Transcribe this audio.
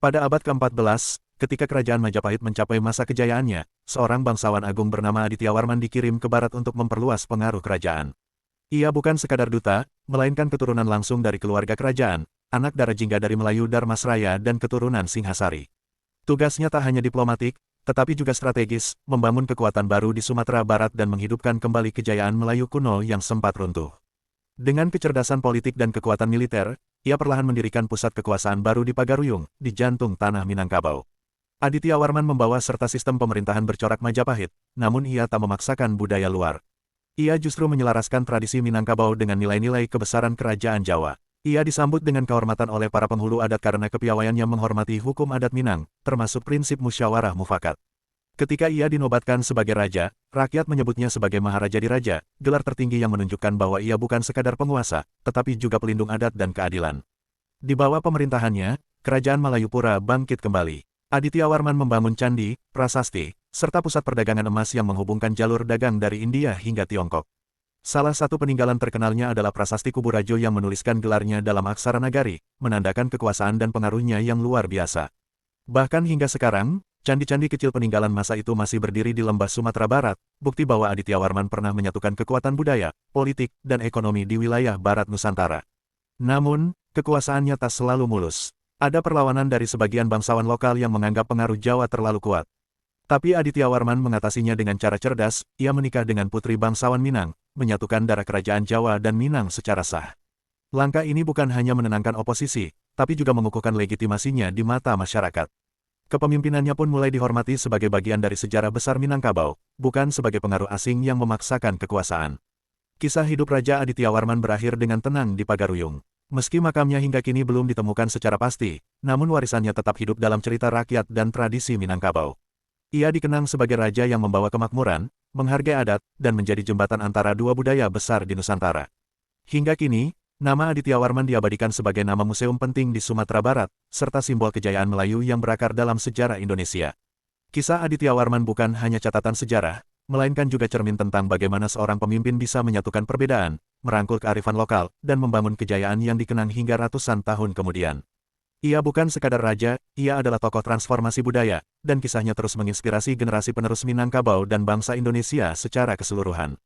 Pada abad ke-14, ketika kerajaan Majapahit mencapai masa kejayaannya, seorang bangsawan agung bernama Adityawarman dikirim ke barat untuk memperluas pengaruh kerajaan. Ia bukan sekadar duta, melainkan keturunan langsung dari keluarga kerajaan, anak Darajingga dari Melayu Darmasraya dan keturunan Singhasari. Tugasnya tak hanya diplomatik, tetapi juga strategis, membangun kekuatan baru di Sumatera Barat dan menghidupkan kembali kejayaan Melayu kuno yang sempat runtuh. Dengan kecerdasan politik dan kekuatan militer, ia perlahan mendirikan pusat kekuasaan baru di Pagaruyung, di jantung tanah Minangkabau. Adityawarman membawa serta sistem pemerintahan bercorak Majapahit, namun ia tak memaksakan budaya luar. Ia justru menyelaraskan tradisi Minangkabau dengan nilai-nilai kebesaran kerajaan Jawa. Ia disambut dengan kehormatan oleh para penghulu adat karena kepiawaiannya menghormati hukum adat Minang, termasuk prinsip musyawarah mufakat. Ketika ia dinobatkan sebagai raja, rakyat menyebutnya sebagai Maharaja Diraja, gelar tertinggi yang menunjukkan bahwa ia bukan sekadar penguasa, tetapi juga pelindung adat dan keadilan. Di bawah pemerintahannya, kerajaan Malayupura bangkit kembali. Adityawarman membangun candi, prasasti, serta pusat perdagangan emas yang menghubungkan jalur dagang dari India hingga Tiongkok. Salah satu peninggalan terkenalnya adalah prasasti Kuburajo yang menuliskan gelarnya dalam aksara nagari, menandakan kekuasaan dan pengaruhnya yang luar biasa. Bahkan hingga sekarang, candi-candi kecil peninggalan masa itu masih berdiri di lembah Sumatera Barat, bukti bahwa Adityawarman pernah menyatukan kekuatan budaya, politik, dan ekonomi di wilayah Barat Nusantara. Namun, kekuasaannya tak selalu mulus. Ada perlawanan dari sebagian bangsawan lokal yang menganggap pengaruh Jawa terlalu kuat. Tapi Adityawarman mengatasinya dengan cara cerdas, ia menikah dengan putri bangsawan Minang, menyatukan darah kerajaan Jawa dan Minang secara sah. Langkah ini bukan hanya menenangkan oposisi, tapi juga mengukuhkan legitimasinya di mata masyarakat. Kepemimpinannya pun mulai dihormati sebagai bagian dari sejarah besar Minangkabau, bukan sebagai pengaruh asing yang memaksakan kekuasaan. Kisah hidup Raja Adityawarman berakhir dengan tenang di Pagaruyung. Meski makamnya hingga kini belum ditemukan secara pasti, namun warisannya tetap hidup dalam cerita rakyat dan tradisi Minangkabau. Ia dikenang sebagai raja yang membawa kemakmuran, menghargai adat, dan menjadi jembatan antara dua budaya besar di Nusantara. Hingga kini, nama Adityawarman diabadikan sebagai nama museum penting di Sumatera Barat, serta simbol kejayaan Melayu yang berakar dalam sejarah Indonesia. Kisah Adityawarman bukan hanya catatan sejarah, melainkan juga cermin tentang bagaimana seorang pemimpin bisa menyatukan perbedaan, merangkul kearifan lokal, dan membangun kejayaan yang dikenang hingga ratusan tahun kemudian. Ia bukan sekadar raja, ia adalah tokoh transformasi budaya, dan kisahnya terus menginspirasi generasi penerus Minangkabau dan bangsa Indonesia secara keseluruhan.